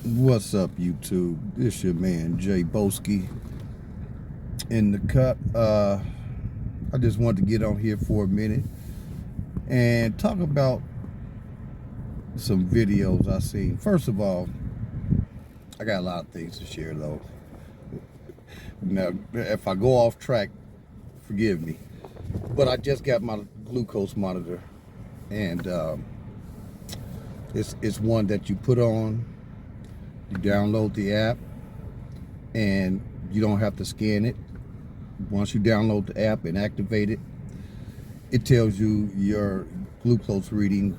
What's up, YouTube? This your man Jay Boski in the cut. I just wanted to get on here for a minute and talk about some videos I seen. First of all, I got a lot of things to share though. Now, if I go off track, forgive me. But I just got my glucose monitor, and it's one that you put on. You download the app, and you don't have to scan it. Once you download the app and activate it, it tells you your glucose reading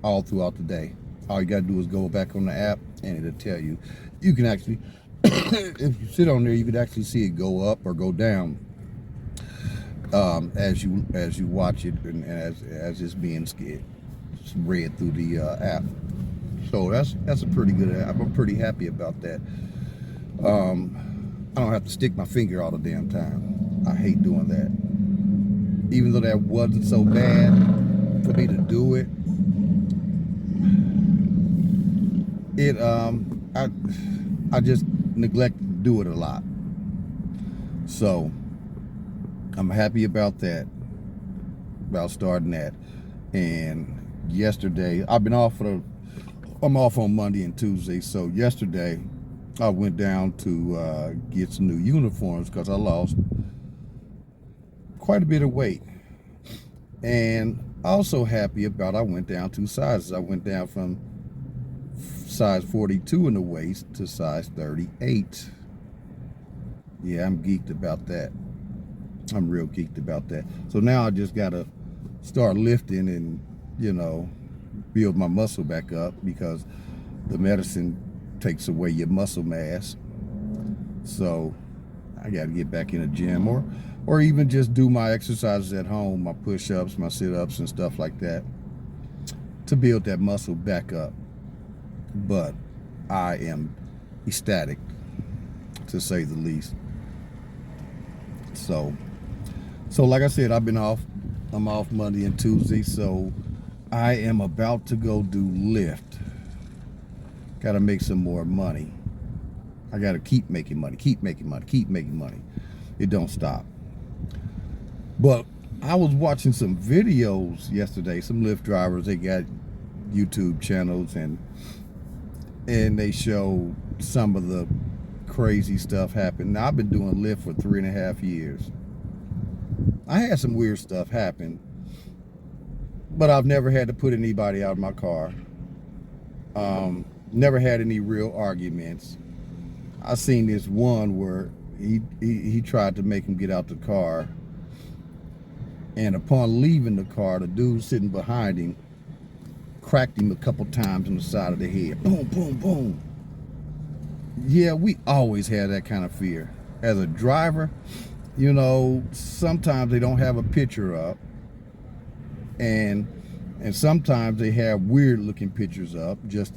all throughout the day. All you gotta do is go back on the app and it'll tell you. You can actually, if you sit on there, you can actually see it go up or go down as you watch it and as it's being read through the app. So that's a pretty good app. I'm pretty happy about that. I don't have to stick my finger all the damn time. I hate doing that. Even though that wasn't so bad for me to do it, I just neglect to do it a lot. So I'm happy about that, about starting that. And yesterday, I'm off on Monday and Tuesday. So yesterday, I went down to get some new uniforms because I lost quite a bit of weight. And also happy about I went down 2 sizes. I went down from size 42 in the waist to size 38. Yeah, I'm geeked about that. I'm real geeked about that. So now I just gotta start lifting and, build my muscle back up, because the medicine takes away your muscle mass. So I got to get back in the gym, or even just do my exercises at home, my push-ups, my sit-ups and stuff like that, to build that muscle back up. But I am ecstatic, to say the least. So like I said, I'm off Monday and Tuesday, so I am about to go do lyft. Got to make some more money. I got to keep making money. It don't stop. But I was watching some videos yesterday. Some Lyft drivers, they got YouTube channels, and they show some of the crazy stuff happen. Now, I've been doing Lyft for 3.5 years. I had some weird stuff happen, but I've never had to put anybody out of my car. Never had any real arguments. I seen this one where he tried to make him get out the car, and upon leaving the car, the dude sitting behind him cracked him a couple times on the side of the head. Boom, boom, boom. Yeah, we always had that kind of fear. As a driver, sometimes they don't have a picture up, and sometimes they have weird looking pictures up, just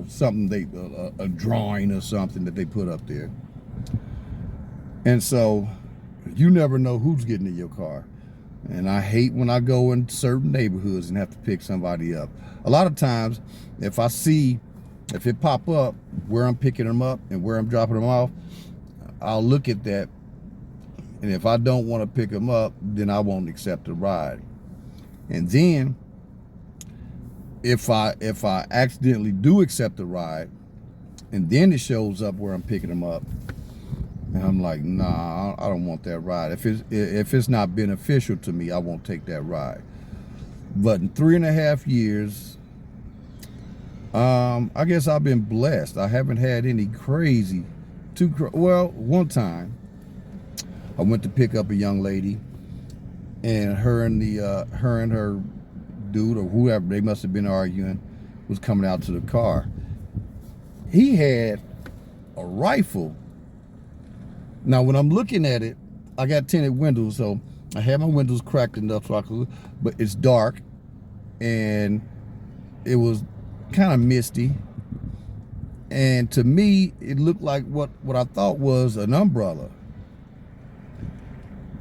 something a drawing or something that they put up there. And so you never know who's getting in your car. And I hate when I go in certain neighborhoods and have to pick somebody up. A lot of times, if it pop up where I'm picking them up and where I'm dropping them off, I'll look at that, and if I don't want to pick them up, then I won't accept the ride. And then if I accidentally do accept the ride, and then it shows up where I'm picking them up, and I'm like, nah, I don't want that ride. If it's not beneficial to me, I won't take that ride. But in 3.5 years, I guess I've been blessed. I haven't had any one time I went to pick up a young lady, and her and her dude or whoever, they must have been arguing, was coming out to the car. He had a rifle. Now, when I'm looking at it, I got tinted windows, so I had my windows cracked enough so I could, but it's dark, and it was kind of misty. And to me, it looked like what I thought was an umbrella.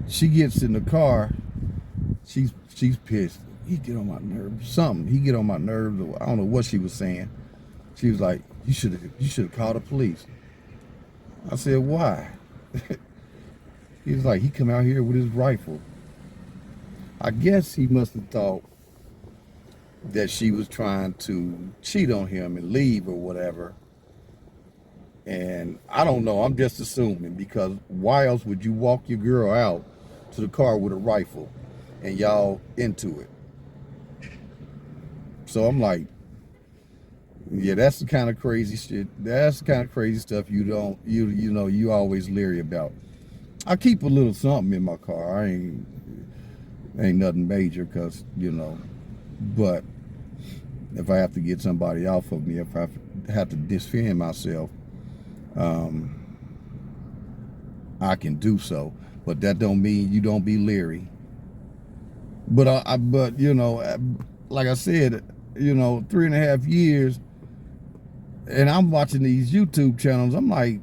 She gets in the car. She's pissed. He get on my nerves. Something. He get on my nerves. I don't know what she was saying. She was like, you should have called the police. I said, why? He was like, he come out here with his rifle. I guess he must have thought that she was trying to cheat on him and leave or whatever. And I don't know, I'm just assuming, because why else would you walk your girl out to the car with a rifle and y'all into it? So I'm like, yeah, that's the kind of crazy shit. That's the kind of crazy stuff you know, you always leery about. I keep a little something in my car. Ain't nothing major, because, you know, but if I have to get somebody off of me, if I have to defend myself, I can do so. But that don't mean you don't be leery. But but you know, like I said, you know, 3.5 years, and I'm watching these YouTube channels. I'm like,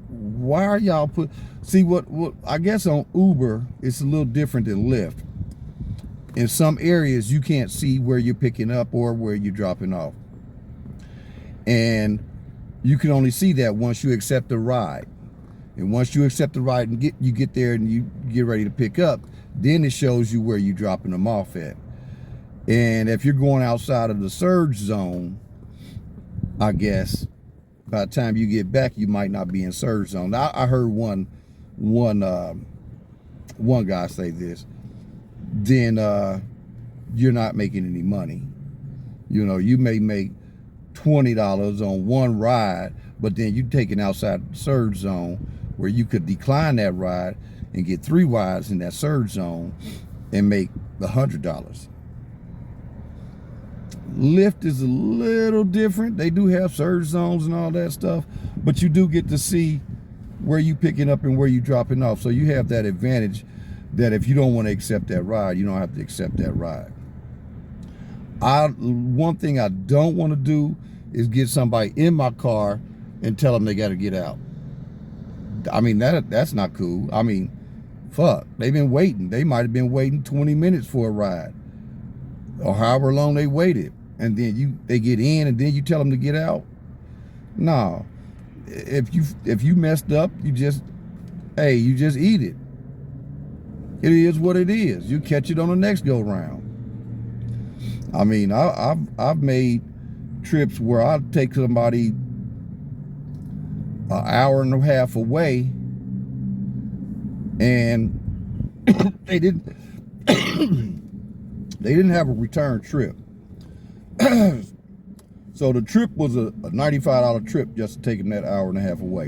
why are y'all see what I guess on Uber it's a little different than Lyft. In some areas you can't see where you're picking up or where you're dropping off, and you can only see that once you accept the ride. And once you accept the ride and you get there and you get ready to pick up, then it shows you where you're dropping them off at. And if you're going outside of the surge zone, I guess by the time you get back, you might not be in surge zone. I heard one guy say this. Then you're not making any money. You know, you may make $20 on one ride, but then you're taking outside the surge zone where you could decline that ride and get 3 rides in that surge zone and make $100. Lyft is a little different. They do have surge zones and all that stuff, but you do get to see where you picking up and where you dropping off. So you have that advantage that if you don't want to accept that ride, you don't have to accept that ride. One thing I don't want to do is get somebody in my car and tell them they got to get out. I mean, that's not cool. I mean, fuck, they've been waiting. They might have been waiting 20 minutes for a ride or however long they waited. And then they get in and then you tell them to get out. No, if you messed up, you just eat it. It is what it is. You catch it on the next go round. I mean, I've made trips where I take somebody an hour and a half away, and they didn't have a return trip. So the trip was a $95 trip just to take him that hour and a half away,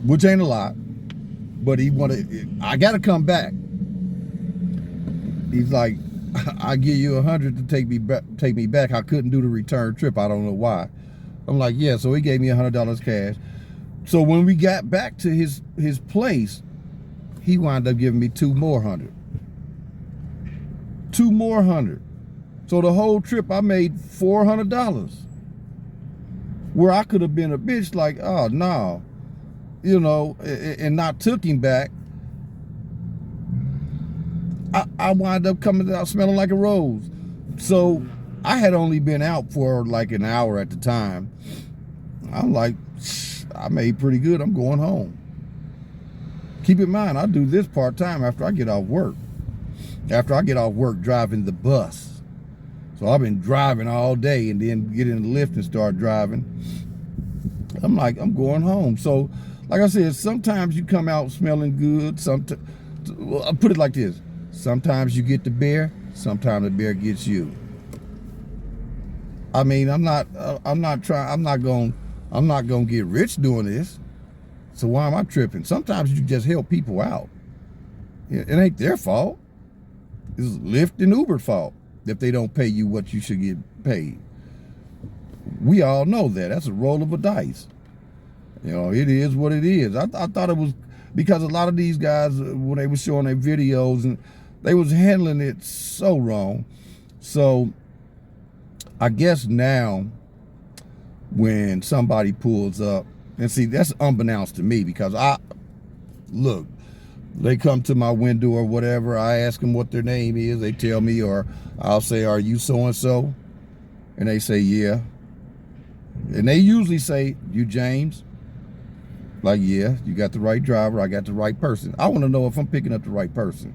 which ain't a lot, but he wanted, I got to come back. He's like, I give you $100 to take me back. I couldn't do the return trip. I don't know why. I'm like, yeah. So he gave me $100 cash. So when we got back to his place, he wound up giving me $2 more. So the whole trip I made $400, where I could have been a bitch like, oh no, you know, and not took him back. I wound up coming out smelling like a rose. So I had only been out for like an hour at the time. I'm like, I made pretty good. I'm going home. Keep in mind, I do this part-time after I get off work. After I get off work driving the bus. So I've been driving all day and then get in the lift and start driving. I'm like, I'm going home. So like I said, sometimes you come out smelling good. Well, I'll put it like this. Sometimes you get the bear, sometimes the bear gets you. I mean, I'm not going to get rich doing this. So why am I tripping? Sometimes you just help people out. It ain't their fault. It's Lyft and Uber's fault if they don't pay you what you should get paid. We all know that. That's a roll of a dice. You know, it is what it is. I thought it was because a lot of these guys, when they were showing their videos, and they was handling it so wrong. So I guess now when somebody pulls up, and see, that's unbeknownst to me, because they come to my window or whatever, I ask them what their name is, they tell me, or I'll say, are you so-and-so? And they say, yeah. And they usually say, you James? Like, yeah, you got the right driver, I got the right person. I want to know if I'm picking up the right person.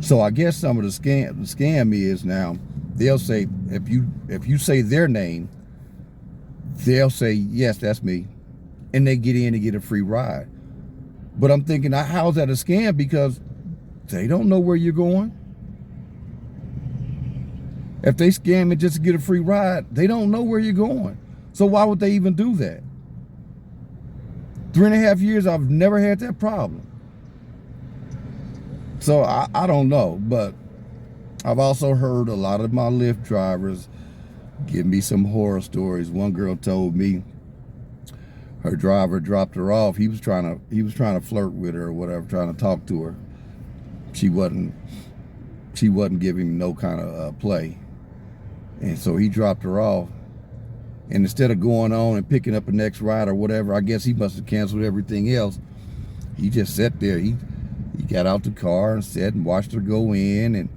So I guess some of the scam is now, they'll say, if you say their name, they'll say, yes, that's me. And they get in and get a free ride. But I'm thinking, how's that a scam? Because they don't know where you're going. If they scam it just to get a free ride, they don't know where you're going. So why would they even do that? 3.5 years, I've never had that problem. So I don't know, but I've also heard a lot of my Lyft drivers give me some horror stories. One girl told me her driver dropped her off. He was trying to flirt with her or whatever, trying to talk to her. She wasn't giving no kind of play. And so he dropped her off. And instead of going on and picking up the next ride or whatever, I guess he must have canceled everything else. He just sat there. He got out the car and sat and watched her go in, and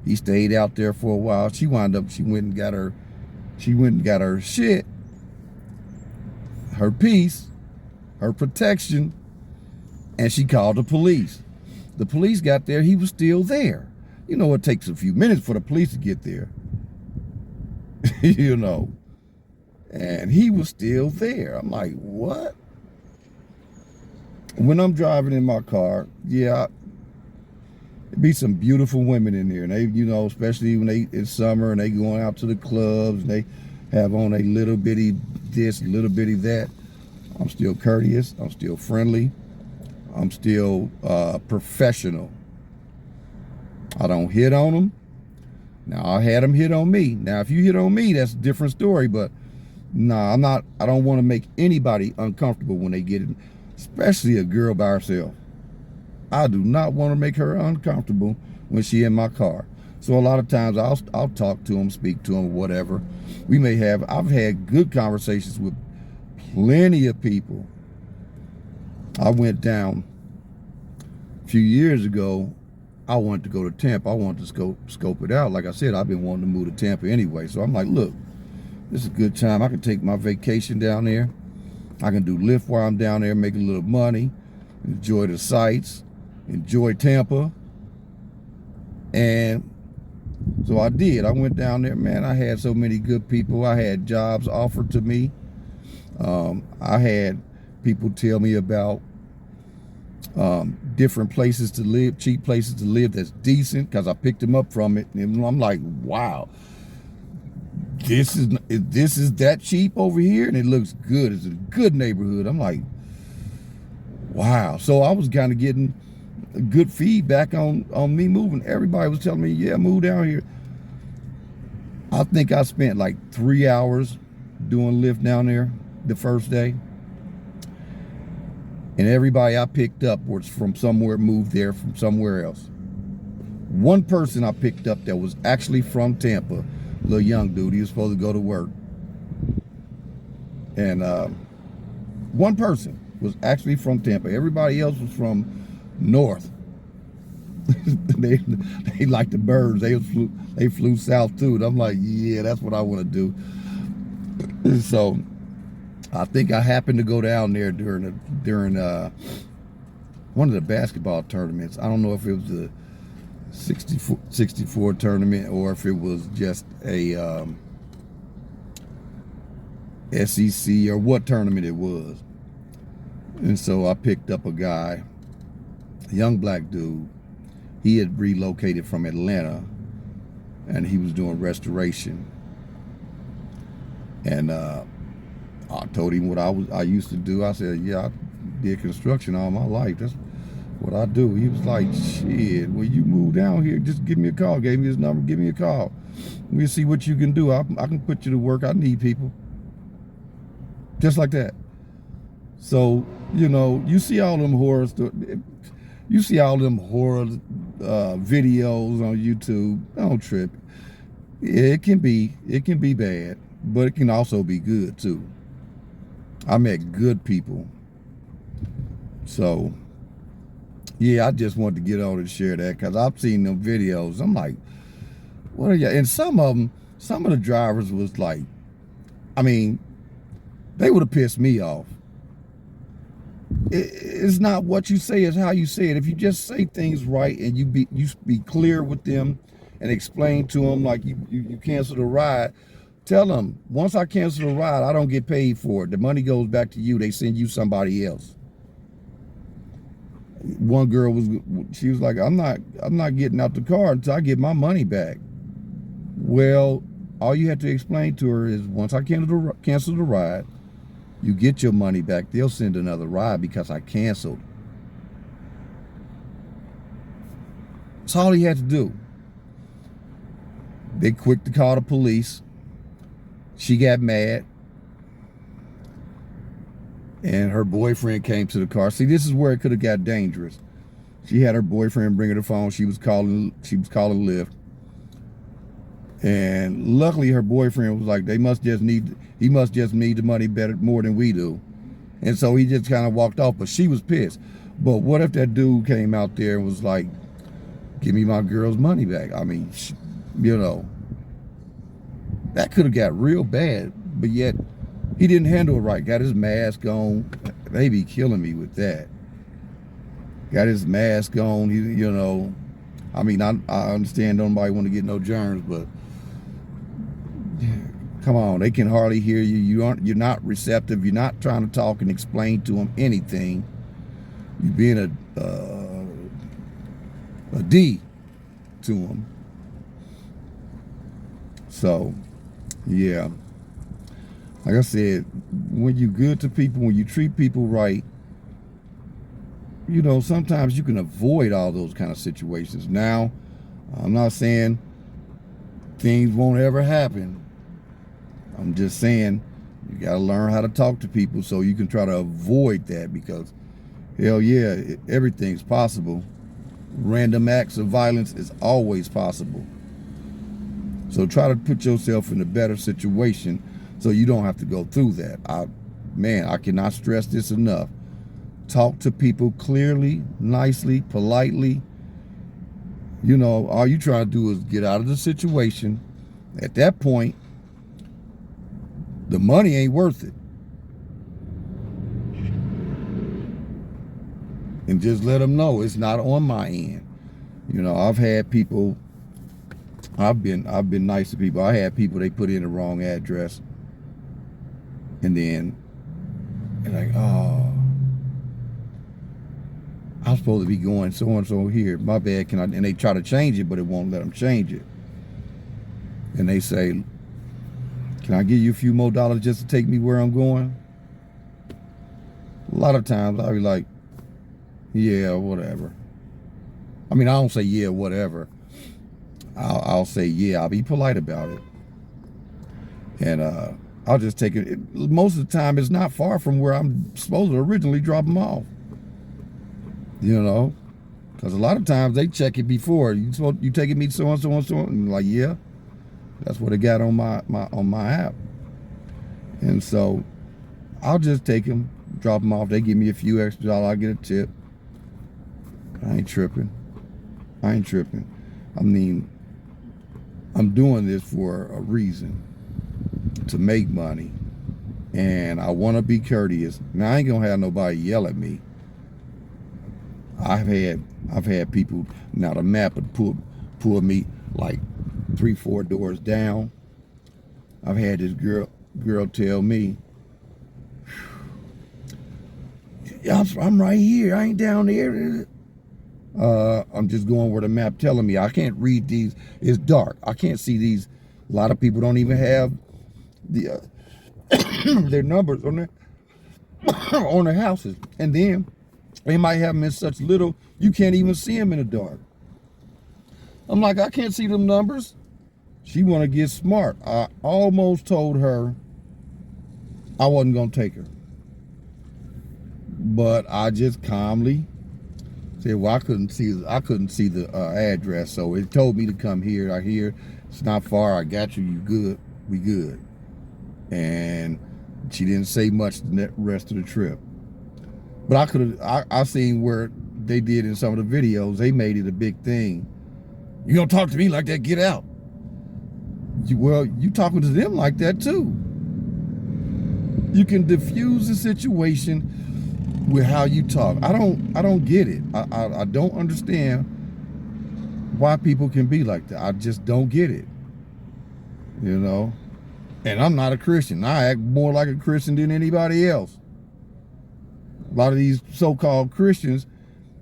he stayed out there for a while. She went and got her shit, her piece, her protection, and she called the police. The police got there, he was still there. You know, it takes a few minutes for the police to get there. You know. And he was still there. I'm like, what? When I'm driving in my car, yeah, there be some beautiful women in there. And they, you know, especially when it's summer and they going out to the clubs and they have on a little bitty this, little bitty that. I'm still courteous. I'm still friendly. I'm still professional. I don't hit on them. Now, I had them hit on me. Now, if you hit on me, that's a different story. But no, I don't want to make anybody uncomfortable when they get it, especially a girl by herself. I do not want to make her uncomfortable when she in my car. So a lot of times I'll talk to them, speak to them, whatever. I've had good conversations with plenty of people. I went down a few years ago. I wanted to go to Tampa. I wanted to scope it out. Like I said, I've been wanting to move to Tampa anyway. So I'm like, look, this is a good time. I can take my vacation down there. I can do Lyft while I'm down there, make a little money, enjoy the sights, enjoy Tampa. And so I did. I went down there, man. I had so many good people. I had jobs offered to me. I had people tell me about different places to live, cheap places to live that's decent, because I picked them up from it. And I'm like, wow. This is that cheap over here, and it looks good. It's a good neighborhood. I'm like, wow. So I was kind of getting good feedback on me moving. Everybody was telling me, yeah, move down here. I think I spent like 3 hours doing Lyft down there the first day. And everybody I picked up was from somewhere, moved there from somewhere else. One person I picked up that was actually from Tampa, little young dude, he was supposed to go to work. And one person was actually from Tampa. Everybody else was from north. they like the birds. They flew south too. And I'm like, yeah, that's what I want to do. And so I think I happened to go down there during one of the basketball tournaments. I don't know if it was the 64 tournament or if it was just a SEC or what tournament it was. And so I picked up a guy, a young black dude. He had relocated from Atlanta and he was doing restoration. And I told him what I used to do. I said, yeah, I did construction all my life. That's what I do. He was like, shit, when you move down here, just give me a call. Gave me his number, give me a call. We'll see what you can do. I can put you to work. I need people. Just like that. So, you know, you see all them horror videos on YouTube. Don't trip. It can be bad, but it can also be good too. I met good people. So, yeah, I just wanted to get on and share that because I've seen them videos. I'm like, what are you? And some of the drivers was like, I mean, they would have pissed me off. It's not what you say, it's how you say it. If you just say things right and you be clear with them and explain to them, like you cancel the ride, tell them, once I cancel the ride, I don't get paid for it. The money goes back to you. They send you somebody else. One girl she was like, I'm not getting out the car until I get my money back. Well, all you have to explain to her is, once I cancel the ride, you get your money back. They'll send another ride because I canceled. That's all he had to do. They quick to call the police. She got mad. And her boyfriend came to the car. See, this is where it could have got dangerous. She had her boyfriend bring her the phone. She was calling lyft. And luckily her boyfriend was like, he must just need the money more than we do. And so he just kind of walked off, but she was pissed. But what if that dude came out there and was like, give me my girl's money back? I mean, that could have got real bad, but yet he didn't handle it right. Got his mask on. They be killing me with that. Got his mask on. I mean, I understand nobody want to get no germs, but come on, they can hardly hear you. You're not receptive. You're not trying to talk and explain to them anything. You're being a D to them. So, yeah. Like I said, when you're good to people, when you treat people right, sometimes you can avoid all those kind of situations. Now, I'm not saying things won't ever happen. I'm just saying you got to learn how to talk to people so you can try to avoid that, because hell yeah, everything's possible. Random acts of violence is always possible. So try to put yourself in a better situation so you don't have to go through that. I cannot stress this enough. Talk to people clearly, nicely, politely. All you try to do is get out of the situation. At that point, the money ain't worth it. And just let them know it's not on my end. I've had people, I've been nice to people. I had people, they put in the wrong address. And then they're like, oh, I'm supposed to be going so-and-so here. My bad, and they try to change it, but it won't let them change it. And they say, can I give you a few more dollars just to take me where I'm going? A lot of times I'll be like, yeah, whatever. I mean, I don't say yeah, whatever. I'll say yeah, I'll be polite about it. And I'll just take it. Most of the time, it's not far from where I'm supposed to originally drop them off. Because a lot of times they check it before. You taking me so and so and so, and I'm like, yeah, that's what it got on my app. And so I'll just take them, drop them off. They give me a few extra dollars. I get a tip. I ain't tripping. I mean, I'm doing this for a reason, to make money, and I want to be courteous. Now, I ain't gonna have nobody yell at me. I've had people, now the map would pull me like 3-4 doors down. I've had this girl tell me, I'm right here, I ain't down there. I'm just going where the map telling me. I can't read these. It's dark. I can't see these. A lot of people don't even have the their numbers on their houses, and then they might have them in such little you can't even see them in the dark. I'm like, I can't see them numbers. She want to get smart. I almost told her I wasn't gonna take her, but I just calmly said, well, I couldn't see the address, so it told me to come here. I hear it's not far. I got you. You good? We good. And she didn't say much the rest of the trip. But I seen where they did in some of the videos. They made it a big thing. You gonna talk to me like that? Get out. Well, you talking to them like that too. You can diffuse the situation with how you talk. I don't get it. I don't understand why people can be like that. I just don't get it. You know? And I'm not a Christian. I act more like a Christian than anybody else. A lot of these so-called Christians,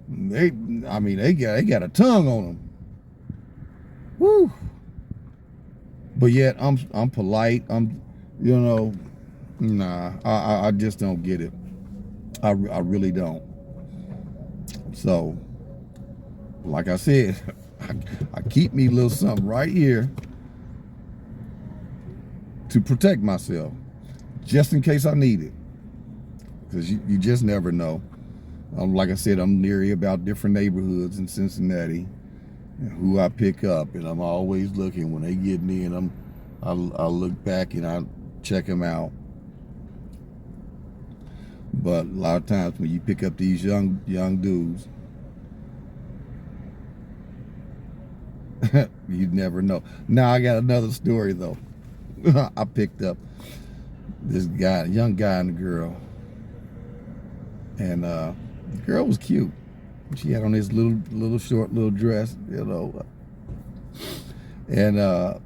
they got a tongue on them. Woo. But yet I'm polite. Nah, I just don't get it. I really don't. So, like I said, I keep me a little something right here to protect myself, just in case I need it. Because you just never know. Like I said, I'm leery about different neighborhoods in Cincinnati, and who I pick up, and I'm always looking when they get me, and I'll look back and I check them out. But a lot of times when you pick up these young dudes, you never know. Now I got another story though. I picked up this guy, a young guy, and a girl, and the girl was cute. She had on this little short dress, and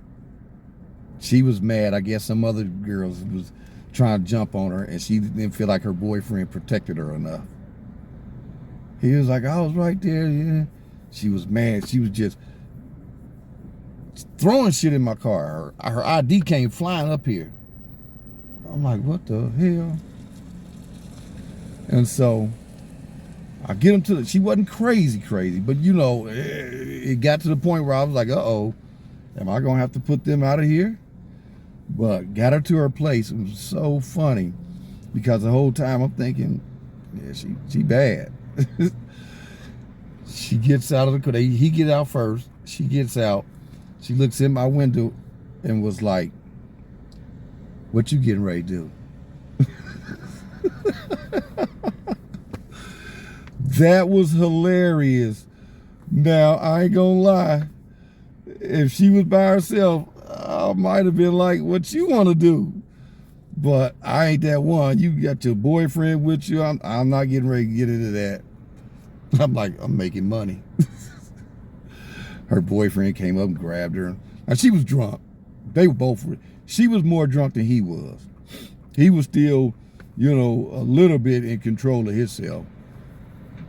she was mad. I guess some other girls was trying to jump on her, and she didn't feel like her boyfriend protected her enough. He was like, I was right there. Yeah. She was mad. She was just throwing shit in my car. Her ID came flying up here. I'm like, what the hell? And so I get him to she wasn't crazy, but it got to the point where I was like, uh-oh, am I gonna have to put them out of here? But got her to her place. It was so funny because the whole time I'm thinking, yeah, she bad. She gets out of the car. He gets out first. She gets out. She looks in my window and was like, what you getting ready to do? That was hilarious. Now, I ain't gonna lie. If she was by herself, I might have been like, what you want to do? But I ain't that one. You got your boyfriend with you. I'm not getting ready to get into that. I'm like, I'm making money. Her boyfriend came up and grabbed her. Now, she was drunk. They were both. She was more drunk than he was. He was still, a little bit in control of himself.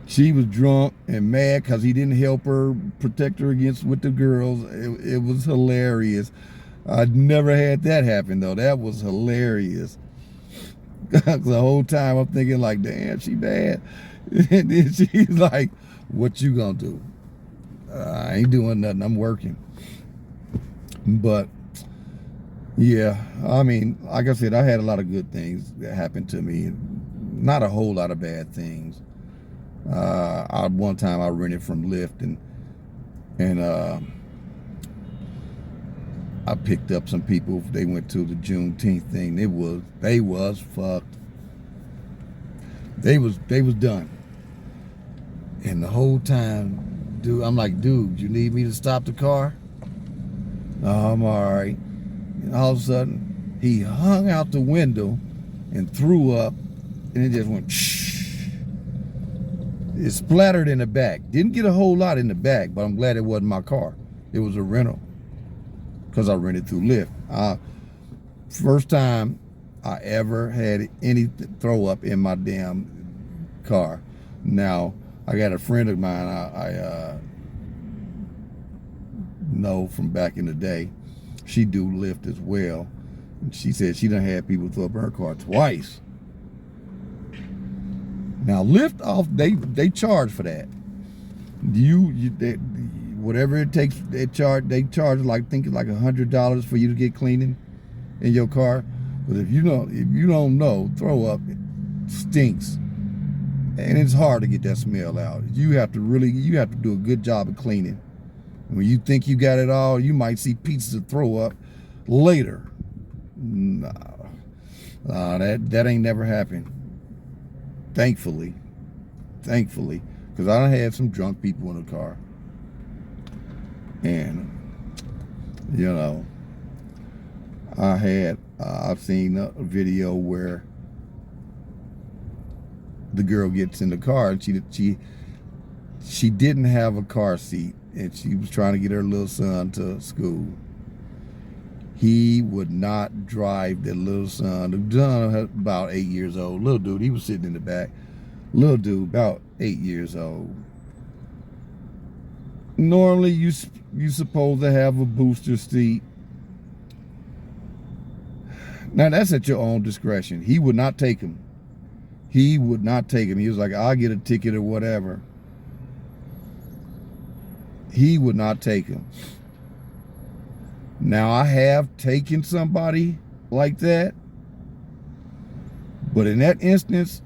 She was drunk and mad because he didn't help her, protect her with the girls. It was hilarious. I'd never had that happen, though. That was hilarious. The whole time I'm thinking like, damn, she bad. And then she's like, what you gonna do? I ain't doing nothing. I'm working. But, yeah, I mean, like I said, I had a lot of good things that happened to me. Not a whole lot of bad things. One time I rented from Lyft and I picked up some people. They went to the Juneteenth thing. They was fucked. They was done. And the whole time, dude, I'm like, dude, you need me to stop the car? Oh, I'm all right. And all of a sudden, he hung out the window and threw up, and it just went shh. It splattered in the back. Didn't get a whole lot in the back, but I'm glad it wasn't my car. It was a rental because I rented through Lyft. First time I ever had any throw up in my damn car. Now, I got a friend of mine I know from back in the day. She do Lyft as well. And she said she done had people throw up in her car twice. Now Lyft off, they charge for that. Whatever it takes, they charge like $100 for you to get cleaning in your car. But if you don't know, throw up stinks, and it's hard to get that smell out. You have to do a good job of cleaning. When you think you got it all, you might see pieces of throw up later. Nah, that ain't never happened. Thankfully, because I done had some drunk people in the car, and I've seen a video where the girl gets in the car, and she didn't have a car seat, and she was trying to get her little son to school. He would not drive the little son. The son was about 8 years old. Little dude, he was sitting in the back. Little dude, about 8 years old. Normally, you supposed to have a booster seat. Now, that's at your own discretion. He would not take him. He would not take him. He was like, I'll get a ticket or whatever. He would not take him. Now, I have taken somebody like that, but in that instance,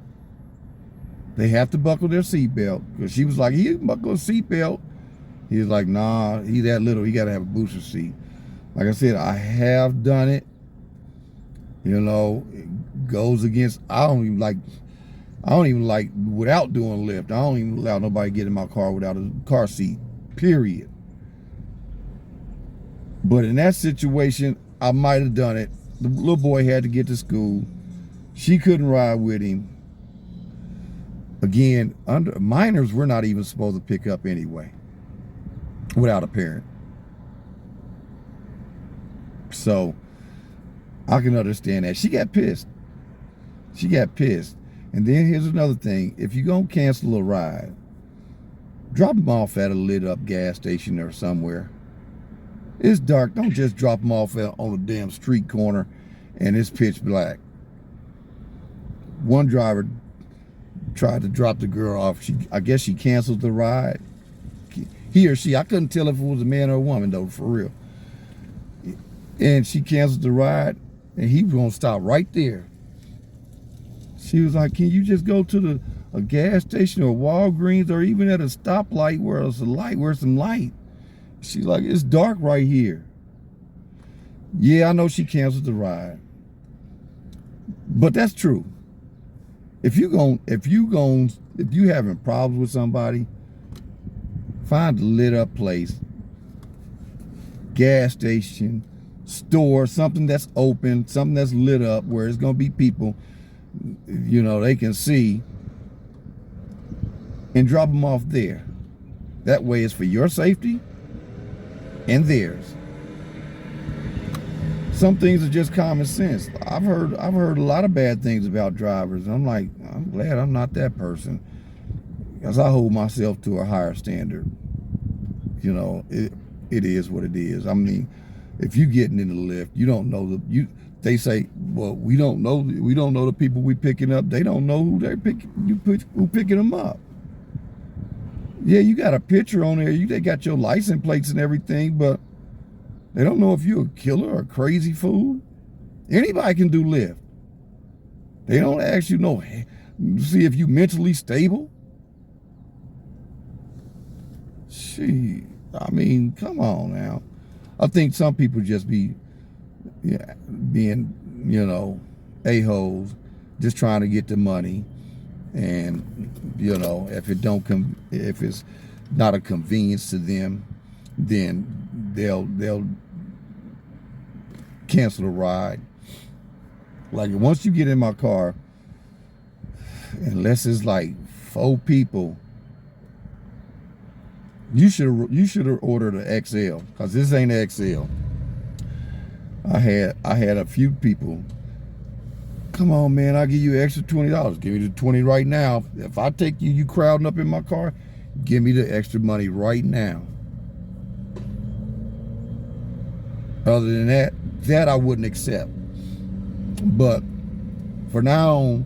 they have to buckle their seatbelt, because she was like, he buckle a seatbelt. He was like, nah, he that little, he got to have a booster seat. Like I said, I have done it. You know, it goes against, I don't even like without doing Lyft. I don't even allow nobody to get in my car without a car seat, period. But in that situation, I might have done it. The little boy had to get to school. She couldn't ride with him. Again, minors, we're not even supposed to pick up anyway without a parent. So I can understand that. She got pissed. She got pissed. And then here's another thing. If you're going to cancel a ride, drop them off at a lit up gas station or somewhere. It's dark. Don't just drop them off on a damn street corner and it's pitch black. One driver tried to drop the girl off. I guess she canceled the ride. He or she, I couldn't tell if it was a man or a woman though, for real. And she canceled the ride, and he was gonna stop right there. She was like, can you just go to a gas station or Walgreens, or even at a stoplight where there's a light, where's some light? She's like, it's dark right here. Yeah, I know she canceled the ride. But that's true. If you having problems with somebody, find a lit up place, gas station, store, something that's open, something that's lit up where it's gonna be people, you know, they can see, and drop them off there. That way it's for your safety and theirs. Some things are just common sense. I've heard a lot of bad things about drivers. I'm like, I'm glad I'm not that person, because I hold myself to a higher standard. You know, it is what it is. I mean, if you getting in the lift, you don't know they say, well, we don't know the people we picking up. They don't know who who picking them up. Yeah, you got a picture on there. They got your license plates and everything, but they don't know if you're a killer or a crazy fool. Anybody can do Lyft. They don't ask you see if you mentally stable. I mean, come on now. I think some people just be being, you know, a-holes, just trying to get the money. And, you know, if it's not a convenience to them, then they'll cancel the ride. Like, once you get in my car, unless it's like 4 people, you should have ordered an XL, because this ain't an XL. I had a few people, come on man, I'll give you an extra $20. Give me the 20 right now. If I take you crowding up in my car, give me the extra money right now. Other than that I wouldn't accept. But for now on,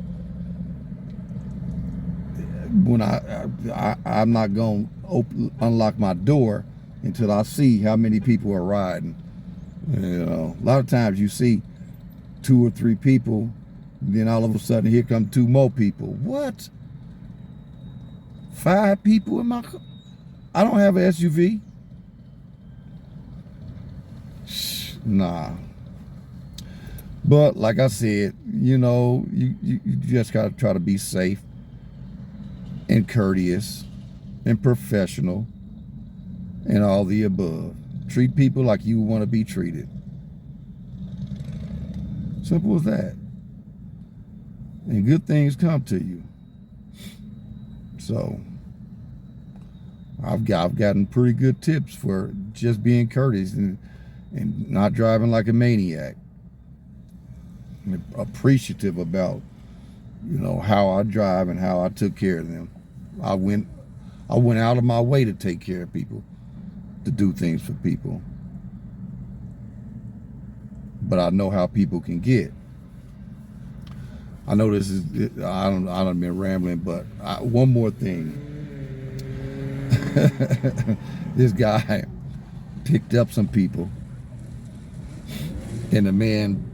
when I'm not going to unlock my door until I see how many people are riding. You know, a lot of times you see 2 or 3 people, then all of a sudden here come 2 more people. What? 5 people in my car? I don't have an SUV. Nah. But like I said, you know, you just gotta try to be safe and courteous and professional and all the above. Treat people like you want to be treated. Simple as that. And good things come to you. So I've gotten pretty good tips for just being courteous and not driving like a maniac. I'm appreciative about, how I drive and how I took care of them. I went out of my way to take care of people, to do things for people. But I know how people can get. I know this is, I don't been rambling, but one more thing. This guy picked up some people, and the man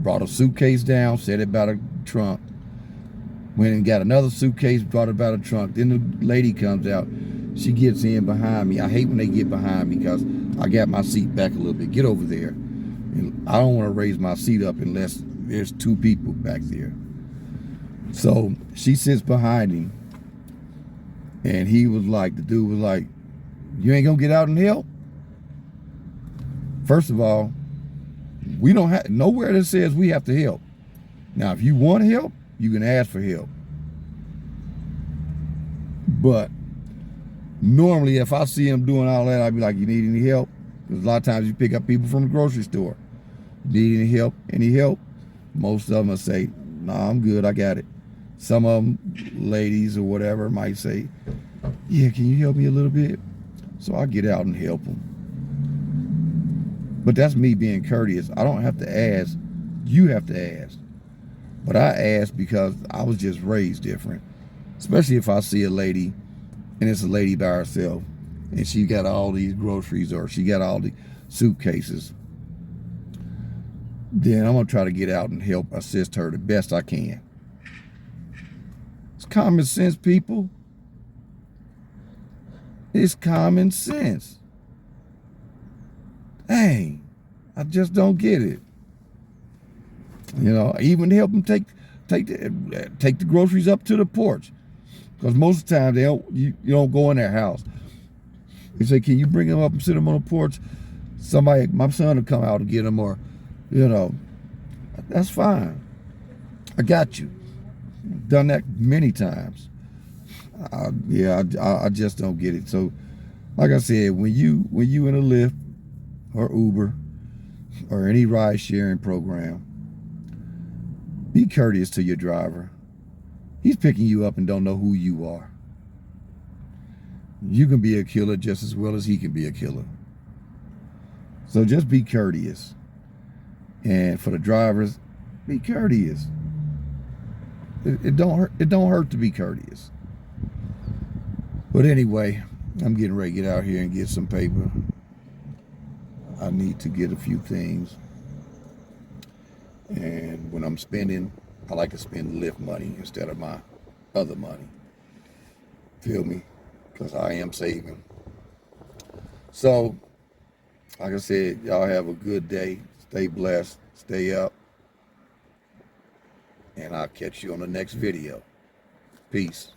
brought a suitcase down, set it by the trunk, went and got another suitcase, brought it by the trunk. Then the lady comes out, she gets in behind me. I hate when they get behind me because I got my seat back a little bit. Get over there. And I don't want to raise my seat up unless there's two people back there. So she sits behind him, and the dude was like, you ain't gonna get out and help? First of all, we don't have nowhere that says we have to help. Now, if you want help, you can ask for help. But normally, if I see him doing all that, I'd be like, you need any help? Because a lot of times you pick up people from the grocery store. Need any help? Any help? Most of them will say, no, I'm good, I got it. Some of them, ladies or whatever, might say, yeah, can you help me a little bit? So I get out and help them. But that's me being courteous. I don't have to ask. You have to ask. But I ask because I was just raised different. Especially if I see a lady, and it's a lady by herself, and she got all these groceries, or she got all the suitcases. Then I'm going to try to get out and help assist her the best I can. It's common sense, people. It's common sense. Dang, I just don't get it. Even help them take the groceries up to the porch, because most of the time you don't go in their house. They say, can you bring them up and sit them on the porch? My son will come out and get them, or that's fine. I got you. Done that many times. I just don't get it. So, like I said, when you in a Lyft or Uber or any ride sharing program, be courteous to your driver. He's picking you up and don't know who you are. You can be a killer just as well as he can be a killer. So just be courteous. And for the drivers, be courteous. It don't hurt. It don't hurt to be courteous. But anyway, I'm getting ready to get out here and get some paper. I need to get a few things. And when I'm spending, I like to spend Lyft money instead of my other money. Feel me? Because I am saving. So, like I said, y'all have a good day. Stay blessed. Stay up. And I'll catch you on the next video. Peace.